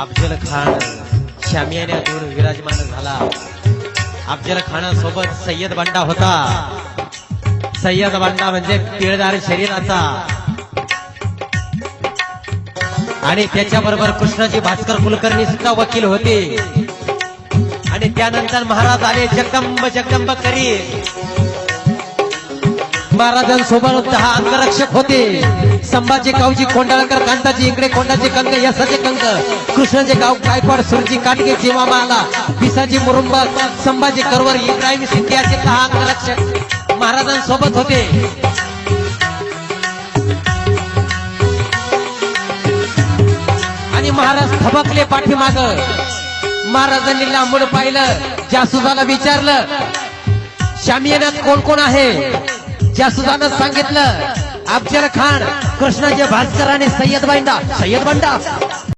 अफजल खान शामियान्यातून विराजमान झाला। अफजल खानासोबत सय्यद बंडा होता। सय्यद बंडा म्हणजे पिळदार शरीराचा आणि त्याच्याबरोबर कृष्णाजी भास्कर कुलकर्णी सुद्धा वकील होते। आणि त्यानंतर महाराज आले जगदंब जगदंब करी। महाराजांसोबत 10 अंगरक्षक होते। संभाजी गावजी कोंडाळकर, कांताजी इंगडे, कोंडाजी कंक, यसाचे कंक, कृष्णाचे गाव गायकवाड, सुरजी काटके, जेवा माला, पिसाजी मुरुंबा, संभाजी करवर, इब्राहिम सिंधियाचे 10 अंगरक्षक महाराजांसोबत होते। आणि महाराज थबकले पाठीमाग। महाराजांनी लांबून पाहिलं, जासूसाला विचारलं शामियानात कोण कोण आहे। जासूसानं सांगितलं अफजल खान, कृष्णाजी भास्कर आणि सय्यद बंडा।